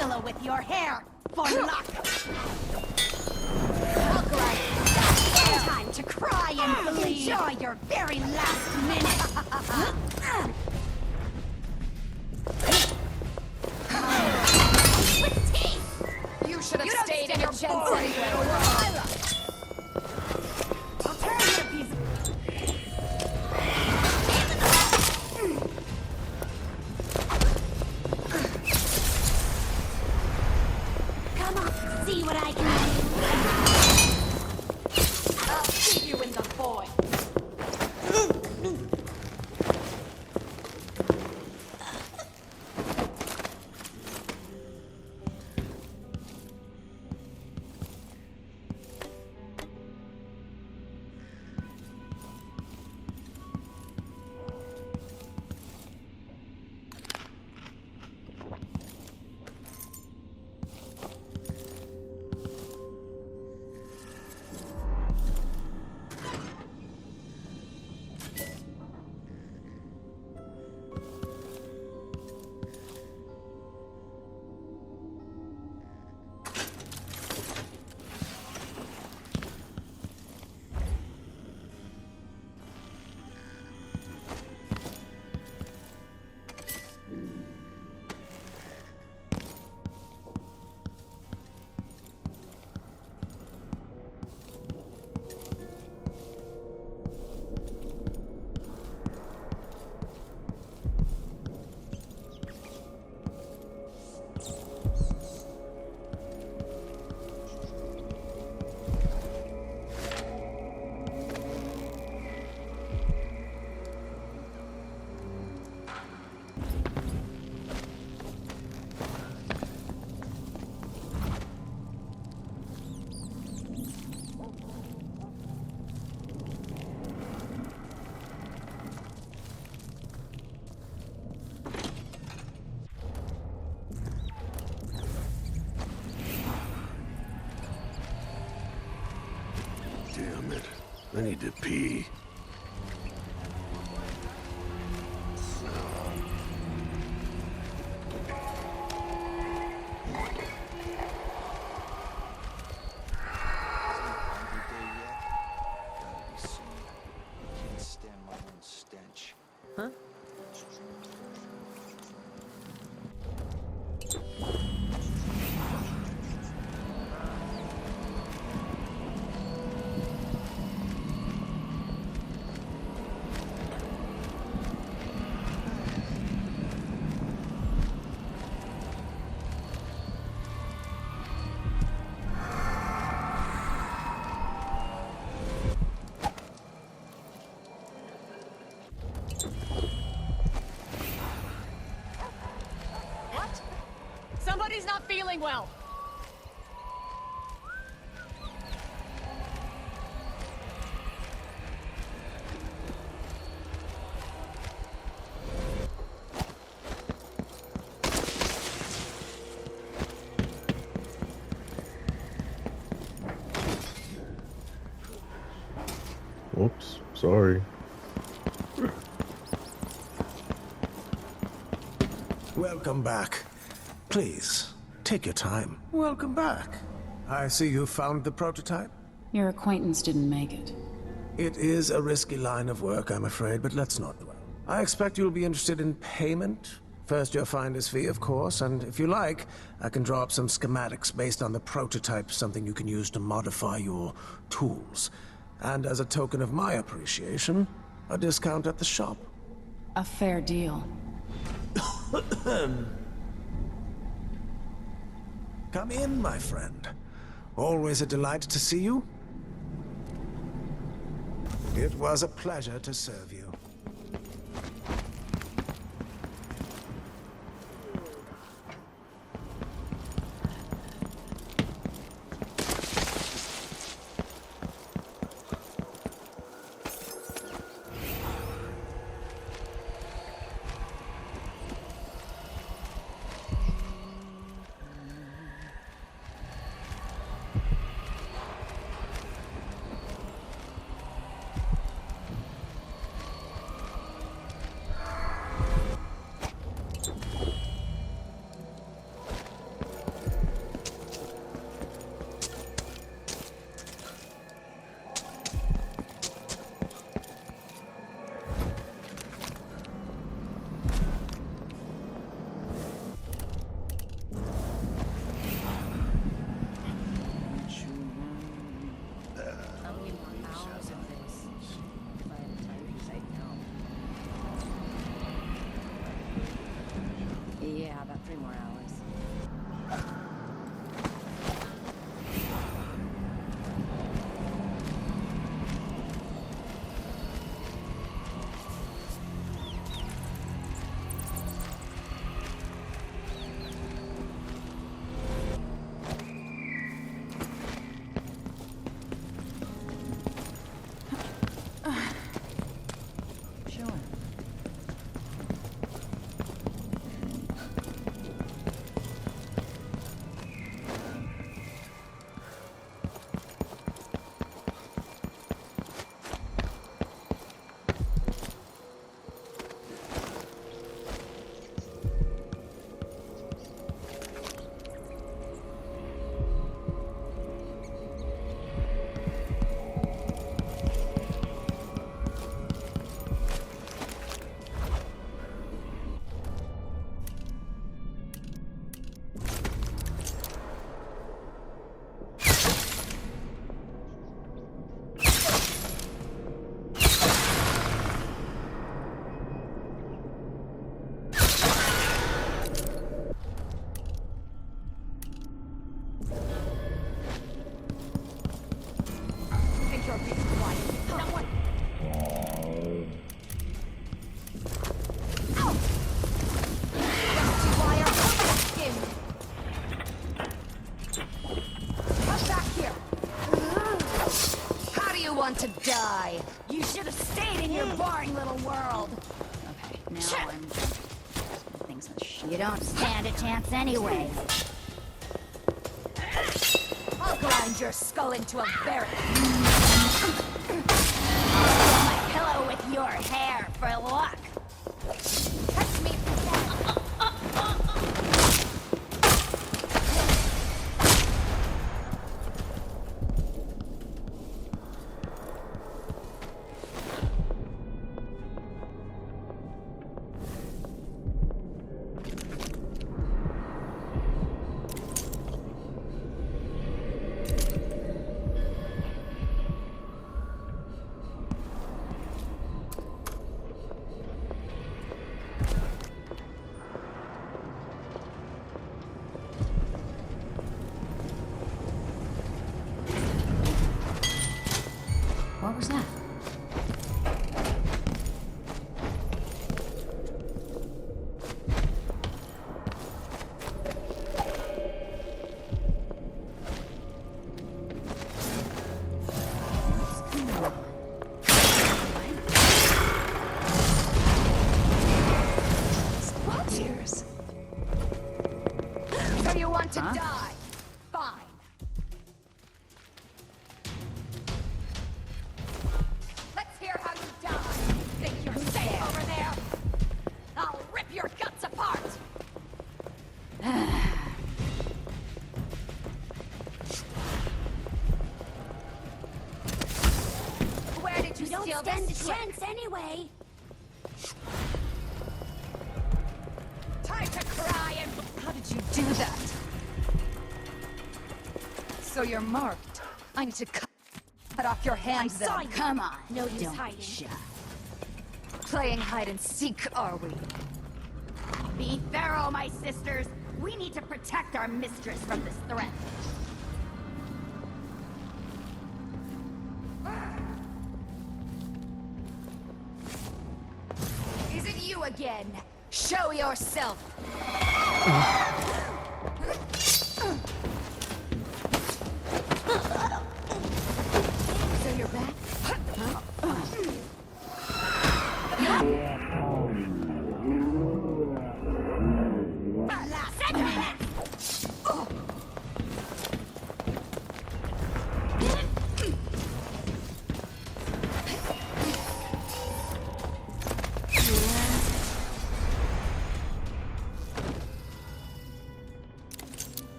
pillow with your hair for luck. Time to cry and bleed. Enjoy your very last minute. With teeth. You should have stayed in your boring I'll turn you to pieces. Come on, see what I can do. I'll see you in the void. Damn it. I need to pee. Somebody's not feeling well. Oops, sorry. Welcome back. Please, take your time. Welcome back. I see you found the prototype. Your acquaintance didn't make it. It is a risky line of work, I'm afraid, but let's not dwell. I expect you'll be interested in payment. First your finder's fee, of course, and if you like, I can draw up some schematics based on the prototype, something you can use to modify your tools. And as a token of my appreciation, a discount at the shop. A fair deal. Come in, my friend. Always a delight to see you. It was a pleasure to serve you. 3 more hours. Sure. Think you're being quiet. Someone. Ow! Rusty wire over the skin. Come back here. How do you want to die? You should have stayed in your boring little world. Okay, now I'm jumping. Things that You don't stand a chance anyway. I'll grind your skull into a berry. My pillow with your hair for luck. Catch me. What was that? Tears. So you want to Huh? die? Fine. Let's hear how you die. Think you're safe over there? I'll rip your guts apart. Where did you You don't steal stand a this trick? chance anyway. Time to cry and... How did you do that? So you're marked. I need to cut off your hands then. saw you. Come on. No use Don't be hiding. shy. Playing hide and seek, are we? Be thorough, my sisters. We need to protect our mistress from this threat. Is it you again? Show yourself. So you're back?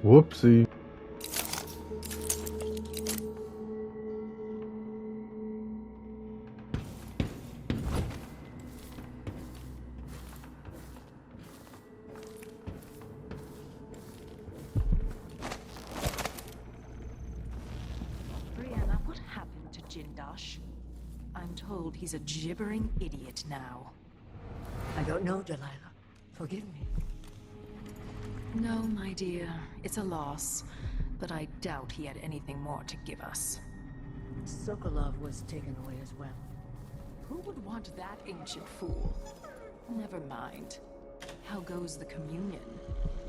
Whoopsie. Brianna, what happened to Jindosh? I'm told he's a gibbering idiot now. I don't know, Delilah. Forgive me. No, my dear. It's a loss. But I doubt he had anything more to give us. Sokolov was taken away as well. Who would want that ancient fool? Never mind. How goes the communion?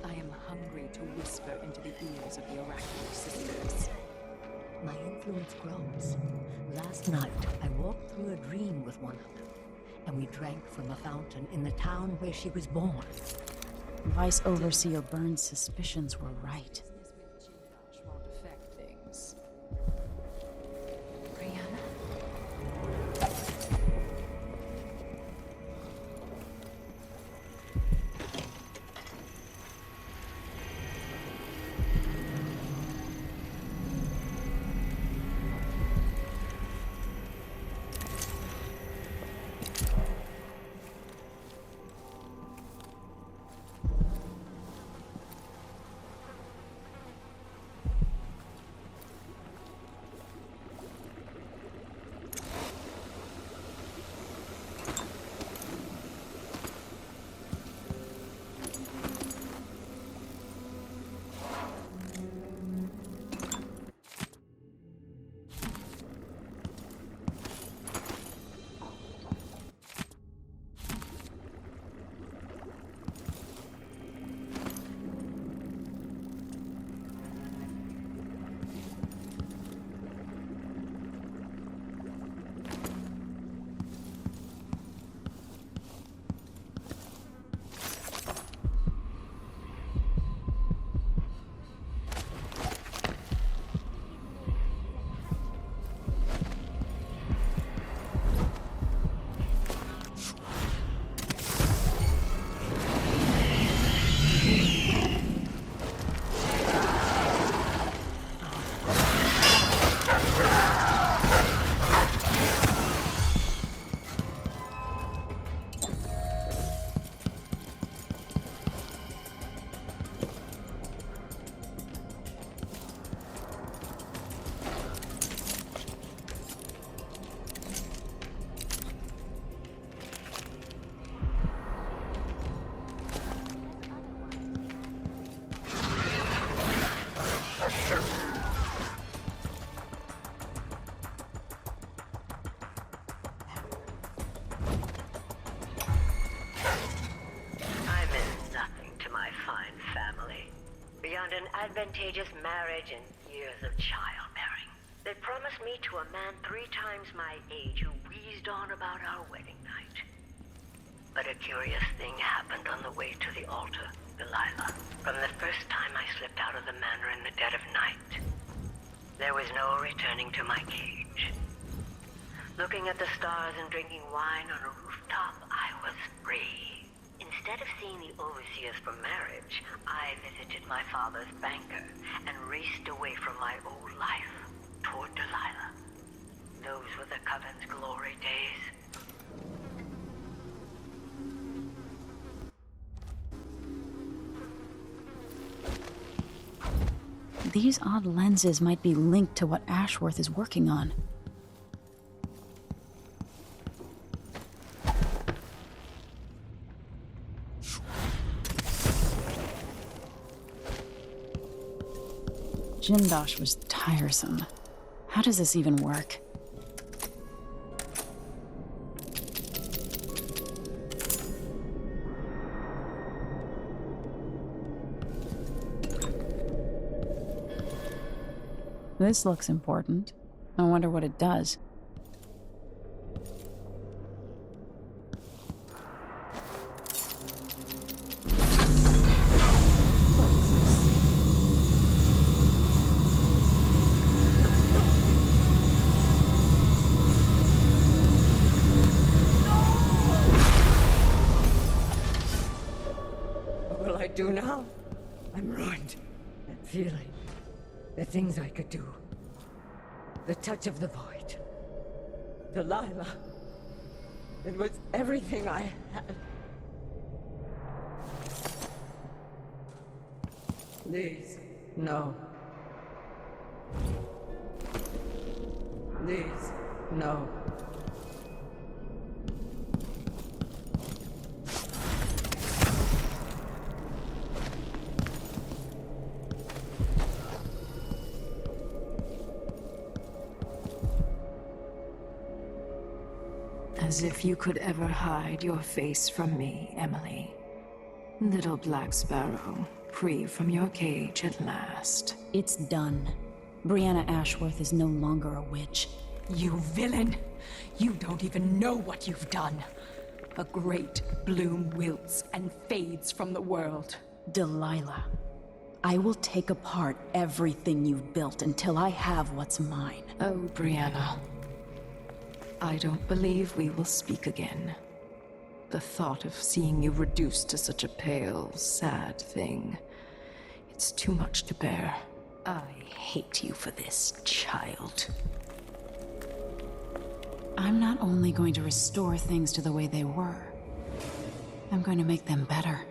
I am hungry to whisper into the ears of the oracular sisters. My influence grows. Last night, I walked through a dream with one of them, and we drank from a fountain in the town where she was born. Vice Overseer Burns' suspicions were right. Business with Jindosh won't affect things. Brianna? beyond an advantageous marriage and years of childbearing. They promised me to a man 3 times my age who wheezed on about our wedding night. But a curious thing happened on the way to the altar, Delilah. From the first time I slipped out of the manor in the dead of night, there was no returning to my cage. Looking at the stars and drinking wine on a rooftop, I was free. Instead of seeing the overseers for marriage, I visited my father's banker and raced away from my old life toward Delilah. Those were the Coven's glory days. These odd lenses might be linked to what Ashworth is working on. Jindosh was tiresome. How does this even work? This looks important. I wonder what it does. What will I do now? I'm ruined. That feeling. The things I could do. The touch of the void. Delilah. It was everything I had. Please, no. Please, no. As if you could ever hide your face from me, Emily. Little Black Sparrow, free from your cage at last. It's done. Brianna Ashworth is no longer a witch. You villain! You don't even know what you've done. A great bloom wilts and fades from the world. Delilah, I will take apart everything you've built until I have what's mine. Oh, Brianna. I don't believe we will speak again. The thought of seeing you reduced to such a pale, sad thing. It's too much to bear. I hate you for this, child. I'm not only going to restore things to the way they were, I'm going to make them better.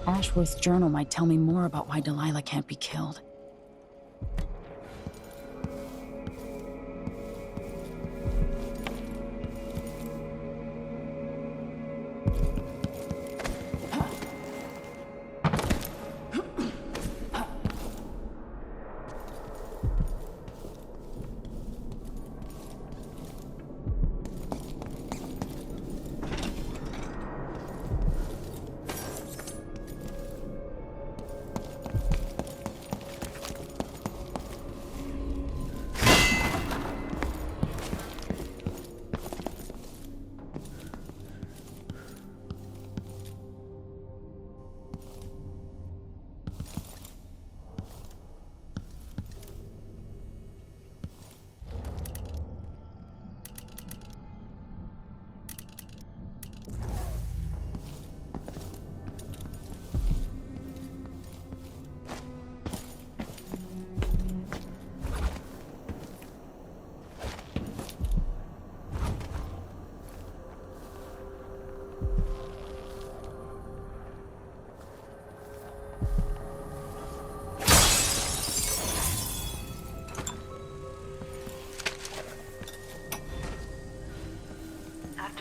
Ashworth's journal might tell me more about why Delilah can't be killed.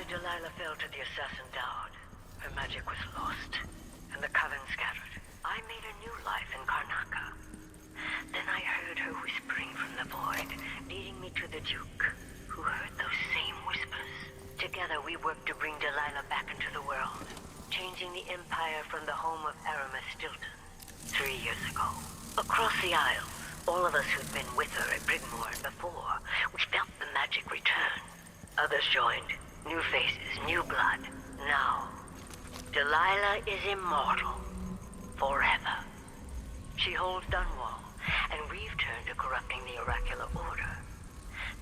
Delilah fell to the assassin Dowd. Her magic was lost, and the coven scattered. I made a new life in Karnaca. Then I heard her whispering from the void, leading me to the Duke, who heard those same whispers. Together we worked to bring Delilah back into the world, changing the Empire from the home of Aramis Stilton 3 years ago. Across the Isles, all of us who'd been with her at Brigmore and before, we felt the magic return. Others joined. New faces, new blood. Now, Delilah is immortal. Forever. She holds Dunwall, and we've turned to corrupting the oracular order.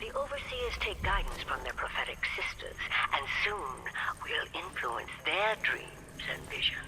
The Overseers take guidance from their prophetic sisters, and soon we'll influence their dreams and visions.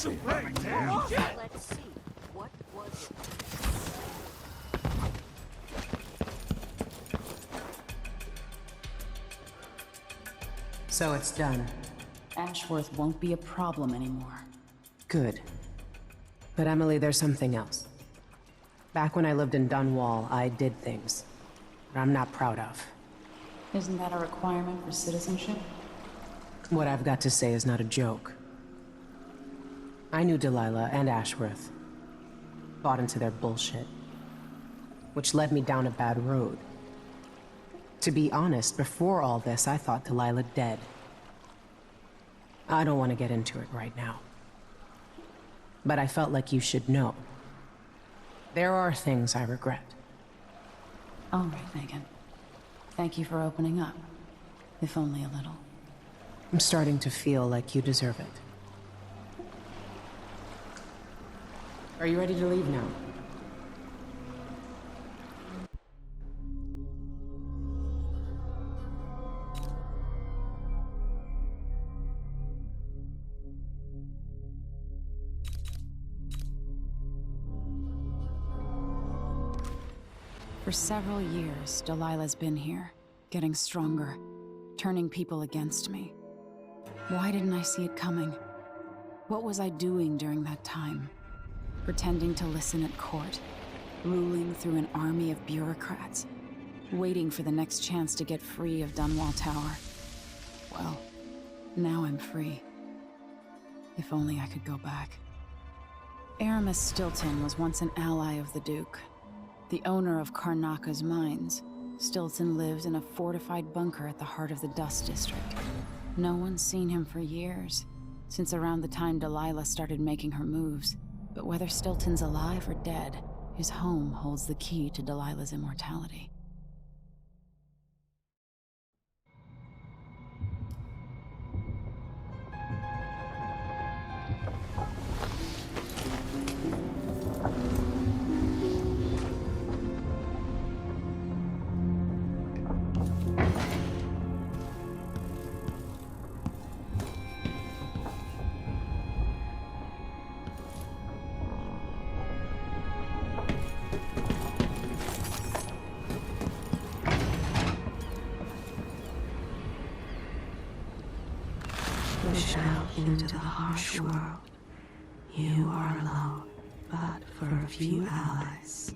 Let's see. What was it? So it's done. Ashworth won't be a problem anymore. Good. But Emily, there's something else. Back when I lived in Dunwall, I did things that I'm not proud of. Isn't that a requirement for citizenship? What I've got to say is not a joke. I knew Delilah and Ashworth. Bought into their bullshit. Which led me down a bad road. To be honest, before all this, I thought Delilah dead. I don't want to get into it right now. But I felt like you should know. There are things I regret. All right, Megan. Thank you for opening up. If only a little. I'm starting to feel like you deserve it. Are you ready to leave now? For several years, Delilah's been here, getting stronger, turning people against me. Why didn't I see it coming? What was I doing during that time? Pretending to listen at court, ruling through an army of bureaucrats, waiting for the next chance to get free of Dunwall Tower. Well, now I'm free. If only I could go back. Aramis Stilton was once an ally of the Duke. The owner of Karnaka's mines, Stilton lived in a fortified bunker at the heart of the Dust District. No one's seen him for years, since around the time Delilah started making her moves. But whether Stilton's alive or dead, his home holds the key to Delilah's immortality. Push out into the harsh world. You are alone, but for a few allies.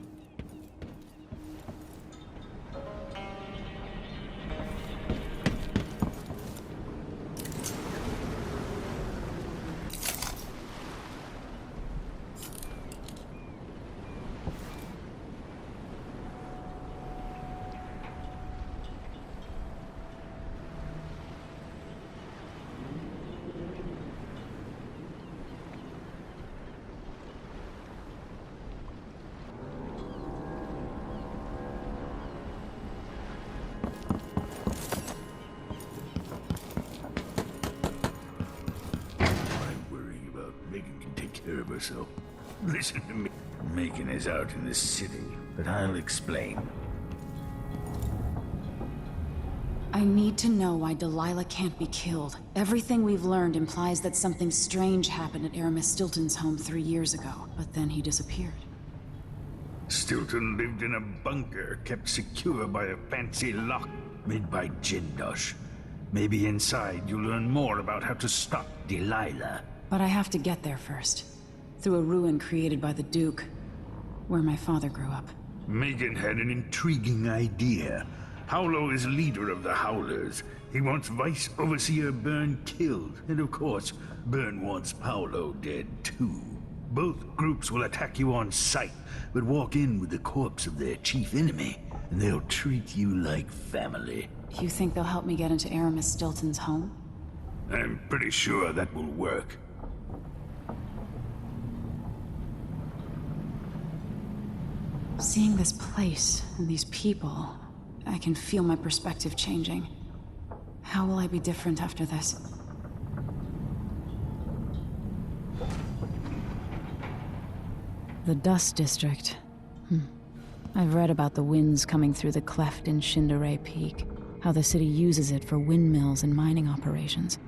Herself. Listen to me. Megan is out in the city, but I'll explain. I need to know why Delilah can't be killed. Everything we've learned implies that something strange happened at Aramis Stilton's home 3 years ago, but then he disappeared. Stilton lived in a bunker kept secure by a fancy lock made by Jindosh. Maybe inside you'll learn more about how to stop Delilah. But I have to get there first. Through a ruin created by the Duke, where my father grew up. Megan had an intriguing idea. Howlo is leader of the Howlers. He wants Vice Overseer Byrne killed, and of course, Byrne wants Paolo dead too. Both groups will attack you on sight, but walk in with the corpse of their chief enemy, and they'll treat you like family. You think they'll help me get into Aramis Stilton's home? I'm pretty sure that will work. Seeing this place and these people, I can feel my perspective changing. How will I be different after this? The Dust District. I've read about the winds coming through the cleft in Shindaray Peak, how the city uses it for windmills and mining operations.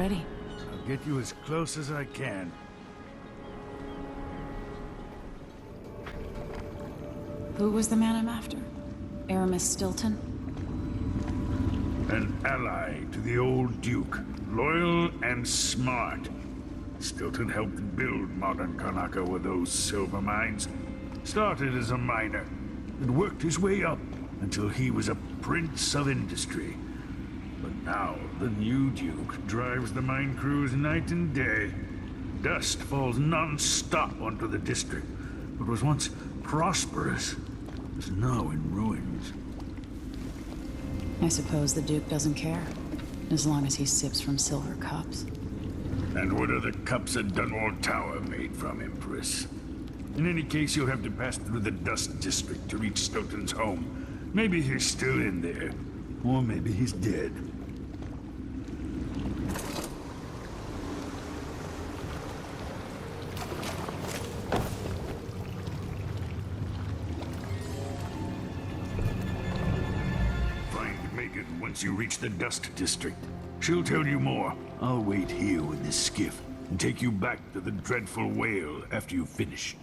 already. I'll get you as close as I can. Who was the man I'm after? Aramis Stilton? An ally to the old Duke, loyal and smart. Stilton helped build modern Karnaca with those silver mines. Started as a miner, and worked his way up until he was a prince of industry. But now, the new Duke drives the mine crews night and day. Dust falls non-stop onto the district. What was once prosperous is now in ruins. I suppose the Duke doesn't care, as long as he sips from silver cups. And what are the cups at Dunwall Tower made from, Empress? In any case, you'll have to pass through the Dust District to reach Stilton's home. Maybe he's still in there, or maybe he's dead. Find Megan once you reach the Dust District. She'll tell you more. I'll wait here with this skiff and take you back to the dreadful whale after you finish.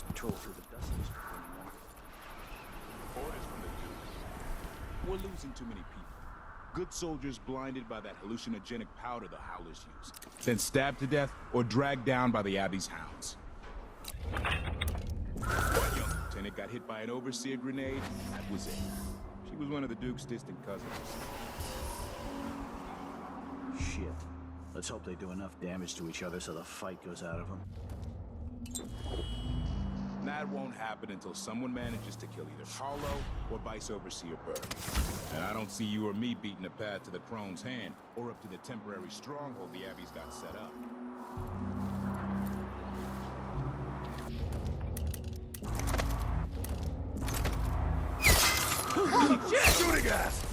Patrol through the Dust District anymore. Orders from the Duke. We're losing too many people. Good soldiers blinded by that hallucinogenic powder the Howlers use. Then stabbed to death or dragged down by the Abbey's hounds. One young lieutenant got hit by an overseer grenade. That was it. She was one of the Duke's distant cousins. Shit. Let's hope they do enough damage to each other so the fight goes out of them. That won't happen until someone manages to kill either Harlow or Vice Overseer Bird. And I don't see you or me beating a path to the Crone's hand or up to the temporary stronghold the Abbey's got set up. Shooting gas!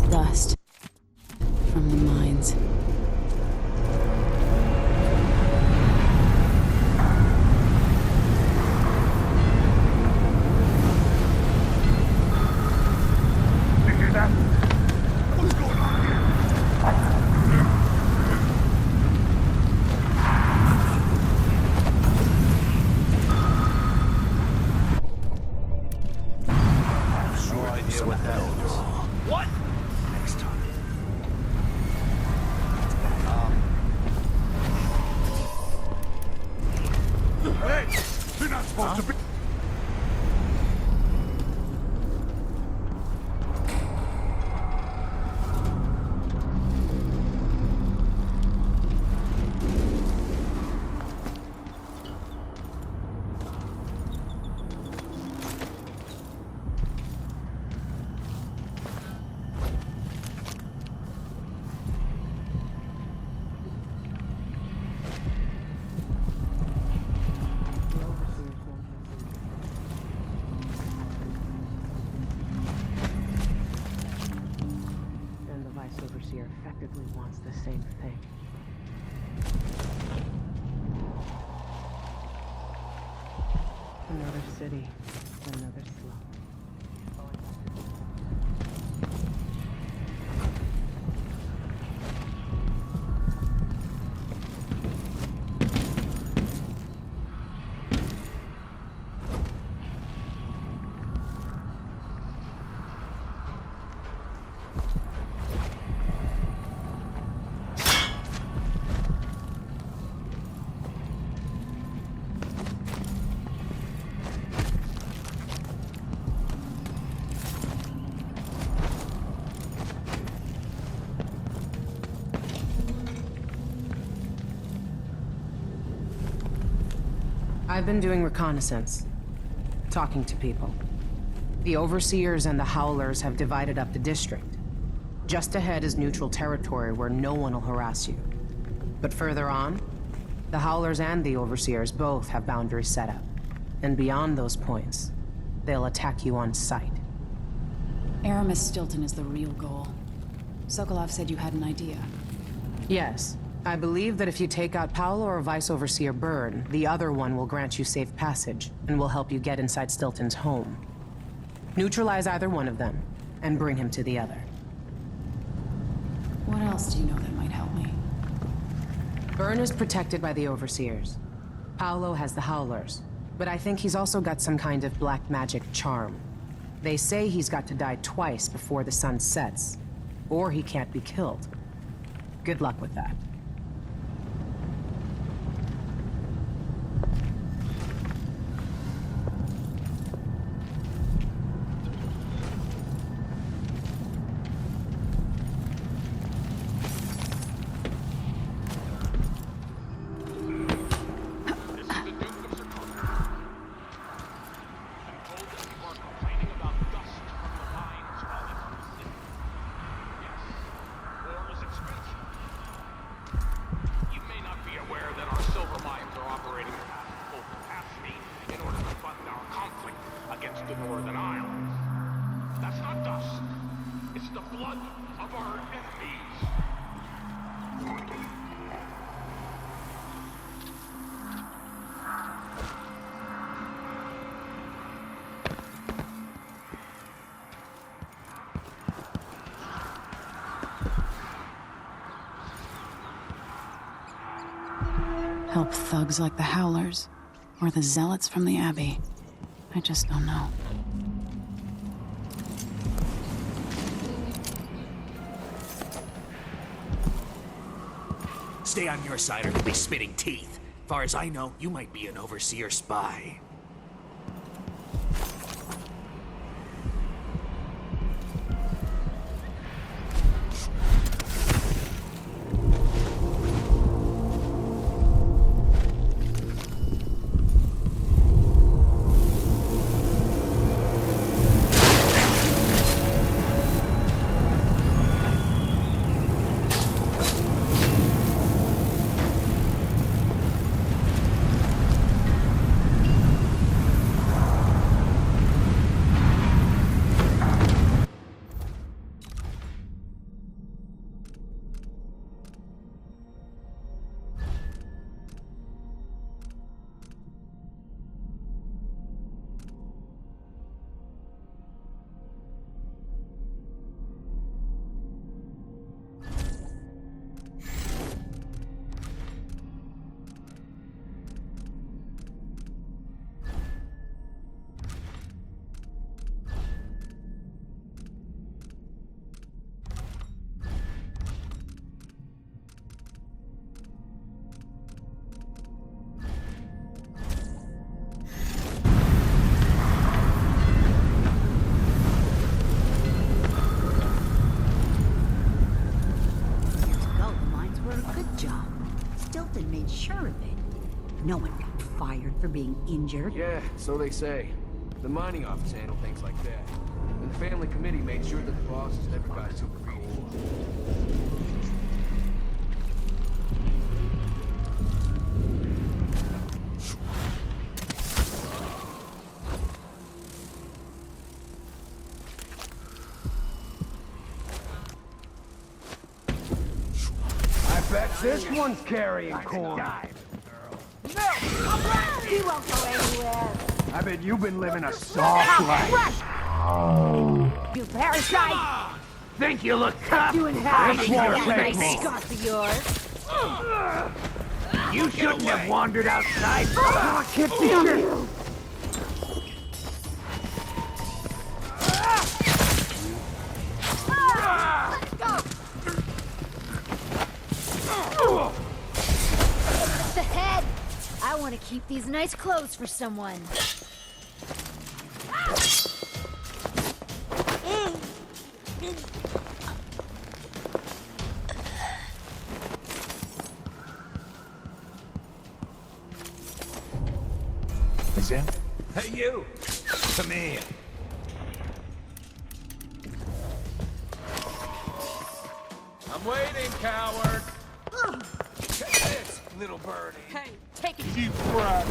Dust from the mines. You hear that? What's going on here? No idea what that is. What? Next time. Hey! You're not supposed to be... And the Vice Overseer effectively wants the same thing. Another city, another slum. I've been doing reconnaissance. Talking to people. The Overseers and the Howlers have divided up the district. Just ahead is neutral territory where no one will harass you. But further on, the Howlers and the Overseers both have boundaries set up. And beyond those points, they'll attack you on sight. Aramis Stilton is the real goal. Sokolov said you had an idea. Yes. I believe that if you take out Paolo or Vice Overseer Byrne, the other one will grant you safe passage, and will help you get inside Stilton's home. Neutralize either one of them, and bring him to the other. What else do you know that might help me? Byrne is protected by the Overseers. Paolo has the Howlers, but I think he's also got some kind of black magic charm. They say he's got to die twice before the sun sets, or he can't be killed. Good luck with that. Help thugs like the Howlers, or the Zealots from the Abbey. I just don't know. Stay on your side or you'll be spitting teeth. Far as I know, you might be an Overseer spy. No one got fired for being injured. Yeah, so they say. The mining office handled things like that. And the family committee made sure that the bosses never got super cool. I bet this one's carrying corn. He won't go anywhere. I bet you've been living a soft life. You parasite! Think you look tough? You inhabit This won't that take nice me. scarf of yours. You shouldn't have wandered outside. Oh, kick this shit. The head! I want to keep these nice clothes for someone. in. Hey, you! Come here. I'm waiting, coward. Take this, little birdie. Hey, take it. Keep right.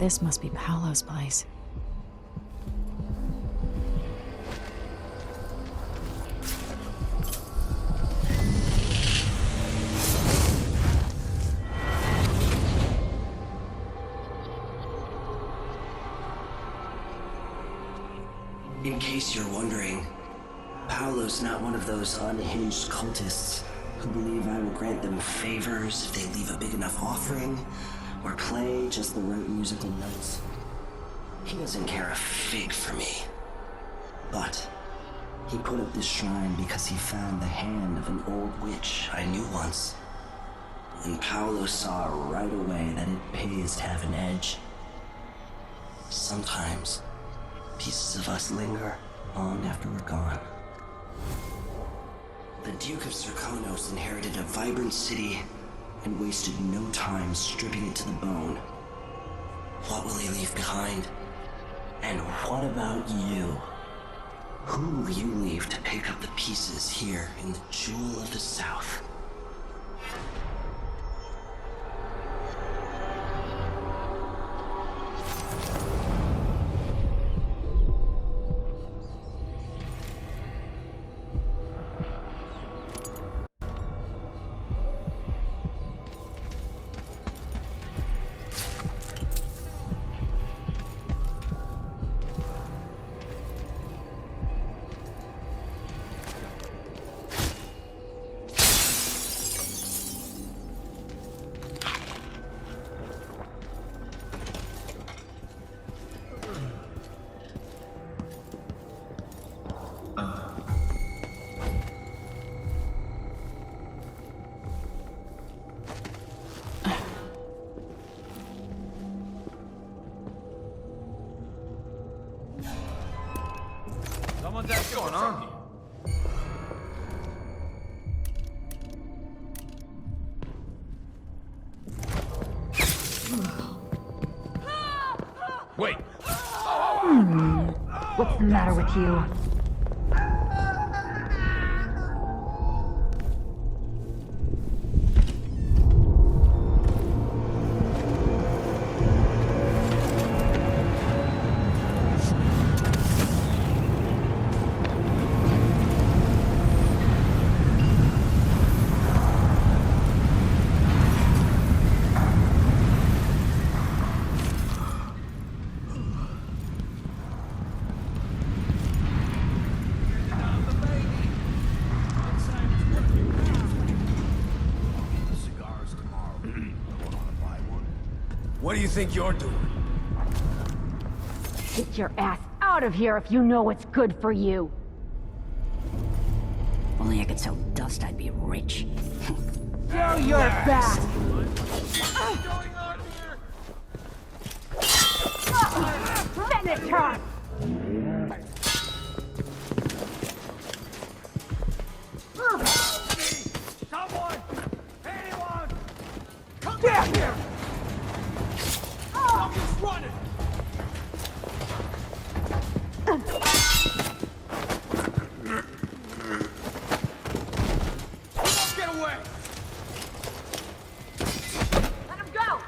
This must be Paolo's place. In case you're wondering, Paolo's not one of those unhinged cultists who believe I will grant them favors if they leave a big enough offering or play just the right musical notes. He doesn't care a fig for me. But he put up this shrine because he found the hand of an old witch I knew once. And Paolo saw right away that it pays to have an edge. Sometimes pieces of us linger long after we're gone. The Duke of Serkonos inherited a vibrant city and wasted no time stripping it to the bone. What will he leave behind? And what about you? Who will you leave to pick up the pieces here in the Jewel of the South? What's going on here? Wait. What's the matter with you? What do you think you're doing? Get your ass out of here if you know what's good for you. Only I could sell dust, I'd be rich. Show your back! Finish her! Someone! Anyone! Come down here! I'm just running! Get away! Let him go!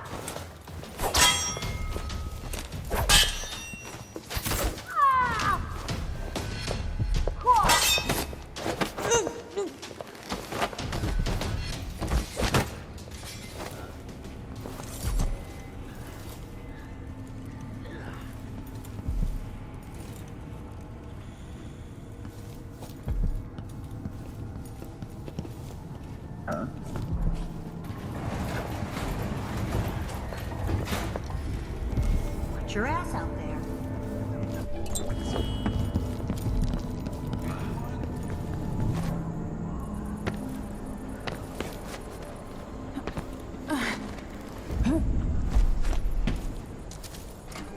Put your ass out there.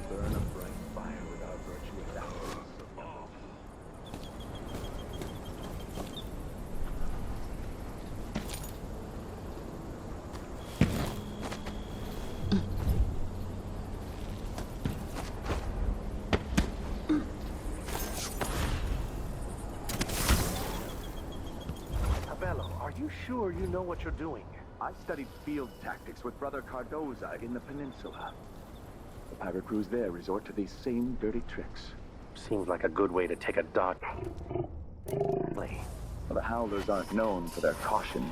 Burn a bright fire without virtue without Cabello, are you sure you know what you're doing? I studied field tactics with Brother Cardoza in the peninsula. The pirate crews there resort to these same dirty tricks. Seems like a good way to take a dodge. The Howlers aren't known for their caution,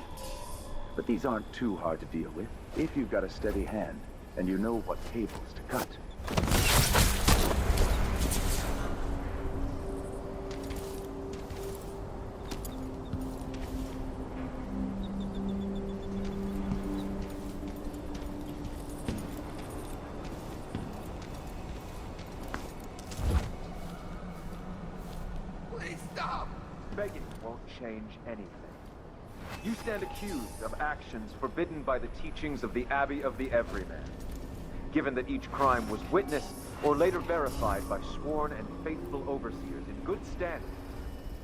but these aren't too hard to deal with if you've got a steady hand and you know what cables to cut. Please stop! Begging won't change anything. You stand accused of actions forbidden by the teachings of the Abbey of the Everyman. Given that each crime was witnessed or later verified by sworn and faithful overseers in good standing,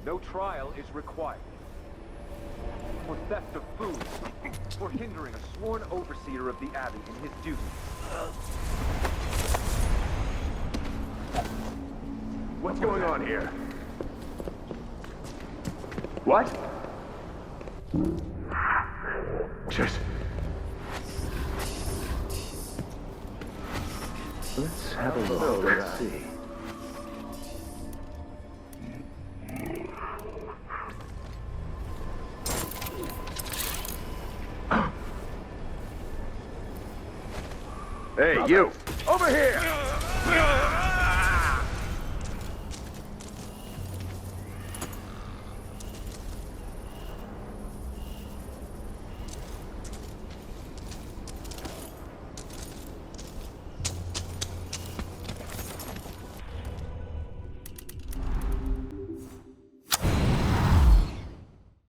no trial is required. For theft of food, for hindering a sworn overseer of the Abbey in his duty. What's going on here? What? Just... Let's have a look. Let's see. Hey, you! Over here!